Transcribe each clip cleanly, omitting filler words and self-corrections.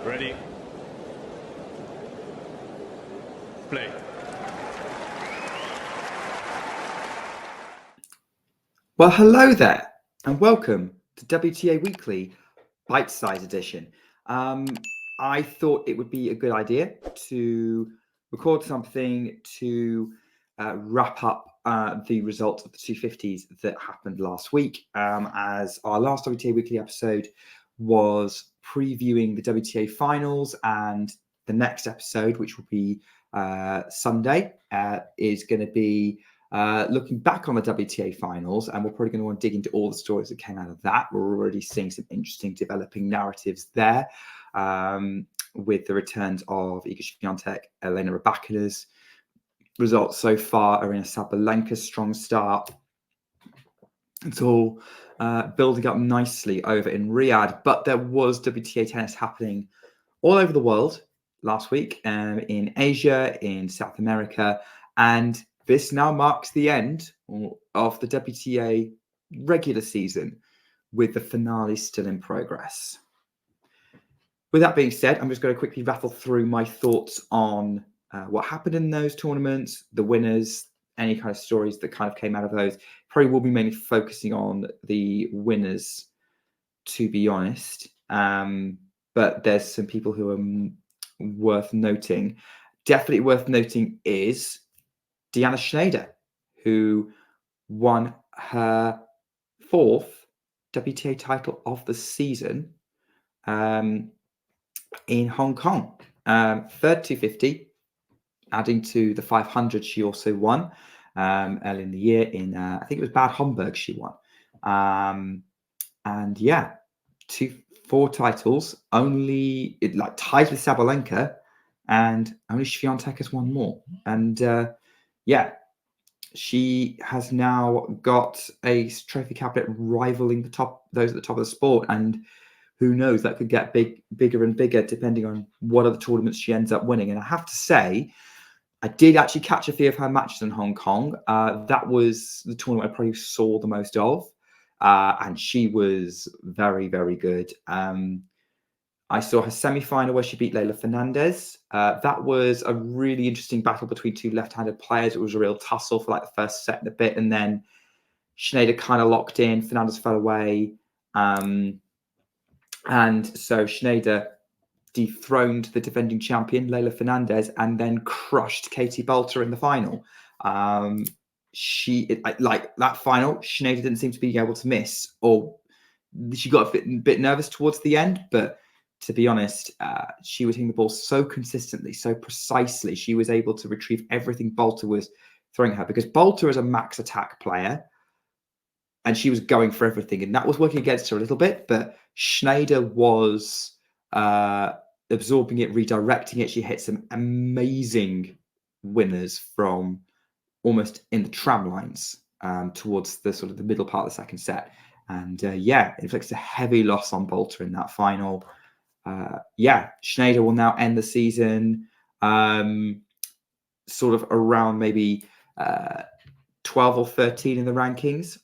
Ready. Play. Well, hello there, and welcome to WTA Weekly Bitesize edition. I thought it would be a good idea to record something to wrap up the results of the 250s that happened last week, as our last WTA Weekly episode was previewing the WTA finals, and the next episode, which will be Sunday, is going to be looking back on the WTA finals, and we're probably going to want to dig into all the stories that came out of that. We're already seeing some interesting developing narratives there, with the returns of Iga Swiatek, Elena Rybakina's results so far, Aryna Sabalenka's strong start. It's all building up nicely over in Riyadh, but there was WTA tennis happening all over the world last week, in Asia, in South America, and this now marks the end of the WTA regular season, with the finale still in progress. With that being said, I'm just going to quickly rattle through my thoughts on what happened in those tournaments, the winners, any kind of stories that kind of came out of those. Probably will be mainly focusing on the winners, to be honest. But there's some people who are worth noting. Definitely worth noting is Deanna Shnaider, who won her fourth WTA title of the season in Hong Kong. Third 250, adding to the 500 she also won early in the year in, I think it was Bad Homburg she won. And yeah, 4 titles, only tied with Sabalenka, and only Swiatek has won more. And yeah, she has now got a trophy cabinet rivaling those at the top of the sport, and who knows, that could get bigger and bigger depending on what other tournaments she ends up winning. And I have to say, I did actually catch a few of her matches in Hong Kong. That was the tournament I probably saw the most of, and she was very, very good. I saw her semi-final where she beat Leylah Fernandez. That was a really interesting battle between 2 left-handed players. It was a real tussle for like the first set and a bit, and then Shnaider kind of locked in. Fernandez fell away, and so Shnaider dethroned the defending champion Leylah Fernandez and then crushed Katie Balter in the final. Like that final, Shnaider didn't seem to be able to miss, or she got a bit nervous towards the end, but to be honest, she was hitting the ball so consistently, so precisely. She was able to retrieve everything Balter was throwing her, because Balter is a max attack player, and she was going for everything, and that was working against her a little bit. But Shnaider was absorbing it, redirecting it. She hit some amazing winners from almost in the tram lines towards the sort of the middle part of the second set. And yeah, it inflicts a heavy loss on Balter in that final. Yeah, Shnaider will now end the season sort of around maybe 12 or 13 in the rankings,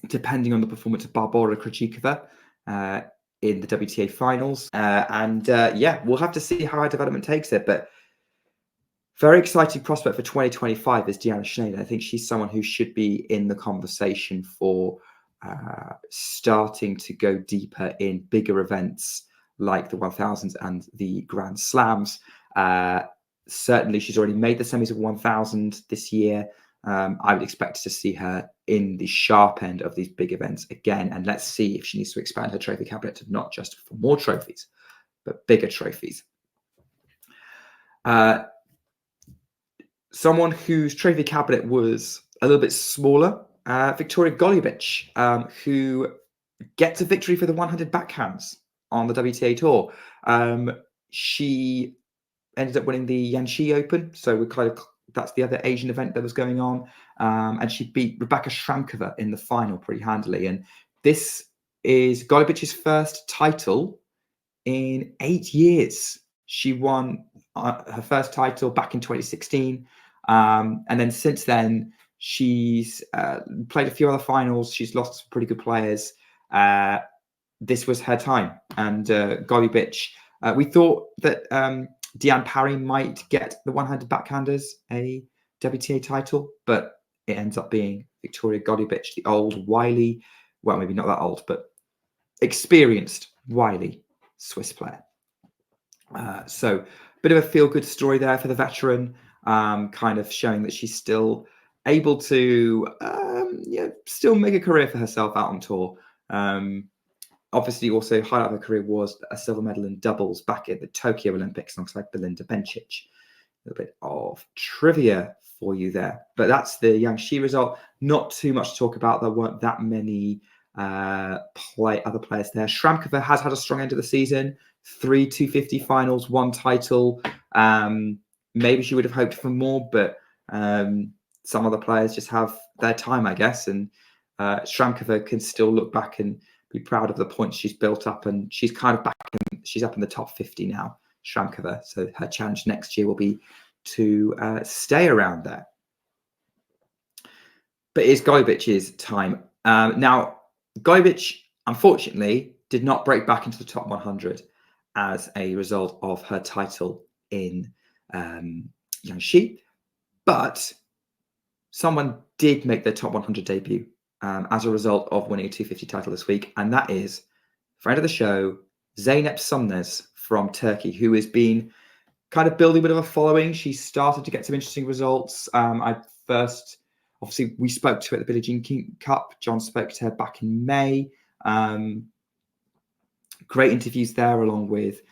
depending on the performance of Barbora Krejcikova in the WTA finals. Yeah, we'll have to see how her development takes it. But very exciting prospect for 2025 is Deanna Shnaider. I think she's someone who should be in the conversation for starting to go deeper in bigger events like the 1000s and the Grand Slams. Certainly, she's already made the semis of 1000 this year. I would expect to see her in the sharp end of these big events again. And let's see if she needs to expand her trophy cabinet to not just for more trophies, but bigger trophies. Someone whose trophy cabinet was a little bit smaller, Victoria Golubic, who gets a victory for the 100 backhands on the WTA Tour. She ended up winning the Yanxi Open, so that's the other Asian event that was going on, and she beat Rebecca Shramkova in the final pretty handily. And this is Golubic's first title in 8 years. She won her first title back in 2016, and then since then she's played a few other finals. She's lost some pretty good players. This was her time, and Golubic We thought that Deanne Parry might get the one-handed backhanders a WTA title, but it ends up being Victoria Goerges, the old, wily, well, maybe not that old, but experienced, wily Swiss player. So a bit of a feel-good story there for the veteran, kind of showing that she's still able to still make a career for herself out on tour. Obviously, also highlight of her career was a silver medal in doubles back at the Tokyo Olympics alongside Belinda Bencic. A little bit of trivia for you there. But that's the Jiangxi result. Not too much to talk about. There weren't that many other players there. Shramkova has had a strong end of the season. 3 250 finals, 1 title. Maybe she would have hoped for more, but some other players just have their time, I guess. And Shramkova can still look back and be proud of the points she's built up, and she's kind of back in, she's up in the top 50 now, Shramkova. So her challenge next year will be to stay around there. But it's Goerges's time. Now, Goerges, unfortunately, did not break back into the top 100 as a result of her title in Jiangxi, but someone did make their top 100 debut as a result of winning a 250 title this week, and that is friend of the show, Zeynep Sonmez from Turkey, who has been kind of building a bit of a following. She started to get some interesting results. Obviously, we spoke to her at the Billie Jean King Cup. John spoke to her back in May. Great interviews there, along with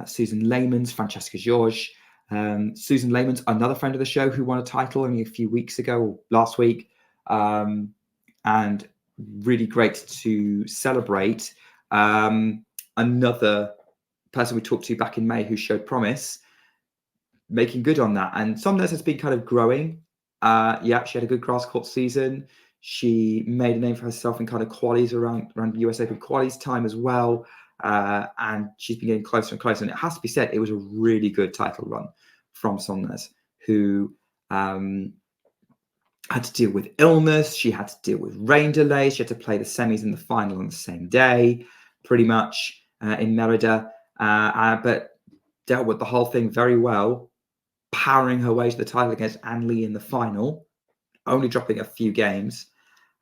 Susan Leymans, Francesca Goerges. Susan Leymans, another friend of the show who won a title only a few weeks ago, or last week. And really great to celebrate. Another person we talked to back in May who showed promise, making good on that. And Sonmez has been kind of growing. She had a good grass court season. She made a name for herself in kind of qualies around US Open qualies time as well. And she's been getting closer and closer. And it has to be said, it was a really good title run from Sonmez, who had to deal with illness. She had to deal with rain delays. She had to play the semis and the final on the same day, pretty much in Merida. But dealt with the whole thing very well, powering her way to the title against Ann Lee in the final, only dropping a few games.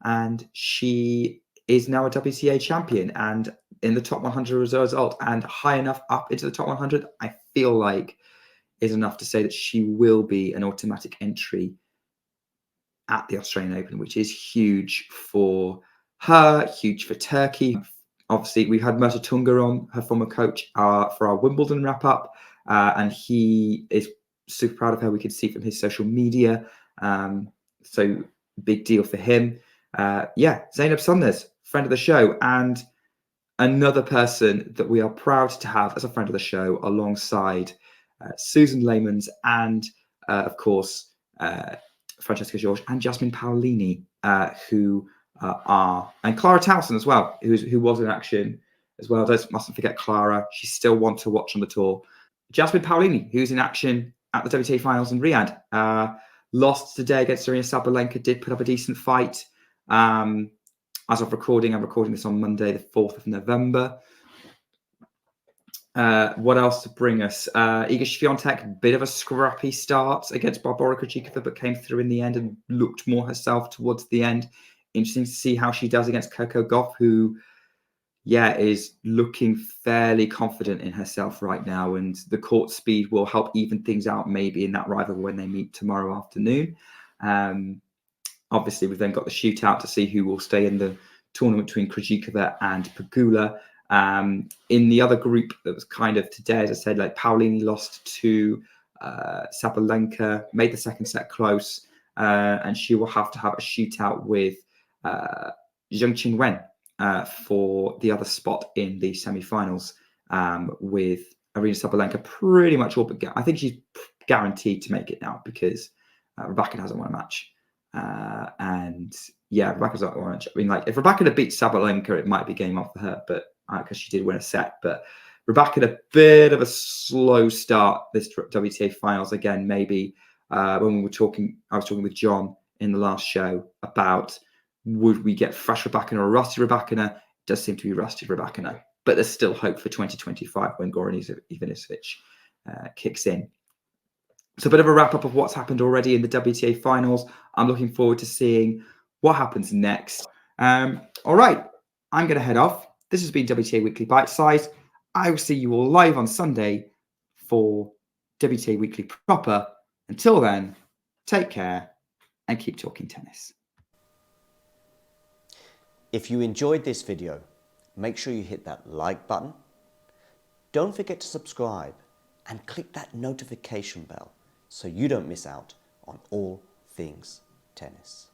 And she is now a WTA champion and in the top 100 as a result, and high enough up into the top 100, I feel like is enough to say that she will be an automatic entry at the Australian Open, which is huge for her, huge for Turkey. Obviously, we had Merta Tunga on, her former coach, for our Wimbledon wrap-up, and he is super proud of her. We could see from his social media. So big deal for him. Zeynep Sonmez, friend of the show, and another person that we are proud to have as a friend of the show alongside Susan Leymans and, of course, Francesca Goerges and Jasmine Paolini, and Clara Towson as well, who was in action as well. Mustn't forget Clara. She's still one to watch on the tour. Jasmine Paolini, who's in action at the WTA finals in Riyadh, lost today against Aryna Sabalenka, did put up a decent fight. As of recording, I'm recording this on Monday, the 4th of November. What else to bring us? Iga Swiatek, bit of a scrappy start against Barbora Krejcikova, but came through in the end and looked more herself towards the end. Interesting to see how she does against Coco Gauff, who, is looking fairly confident in herself right now. And the court speed will help even things out maybe in that rivalry when they meet tomorrow afternoon. Obviously, we've then got the shootout to see who will stay in the tournament between Krejcikova and Pegula. In the other group that was kind of today, as I said, like Paolini lost to Sabalenka, made the second set close, and she will have to have a shootout with Zheng Qinwen for the other spot in the semi-finals, with Aryna Sabalenka pretty much all but I think she's guaranteed to make it now because Rebecca hasn't won a match. Rebecca's not won a match. I mean, like, if Rebecca had beat Sabalenka, it might be game on for her, but because she did win a set. But Rebecca had a bit of a slow start this WTA finals. Again, maybe when we were talking, I was talking with John in the last show about would we get fresh Rebecca or rusty Rebecca? It does seem to be rusty Rebecca. but there's still hope for 2025 when Goran Ivanisevic kicks in. So a bit of a wrap up of what's happened already in the WTA finals. I'm looking forward to seeing what happens next. All right, I'm going to head off. This has been WTA Weekly Bite Size. I will see you all live on Sunday for WTA Weekly Proper. Until then, take care and keep talking tennis. If you enjoyed this video, make sure you hit that like button. Don't forget to subscribe and click that notification bell so you don't miss out on all things tennis.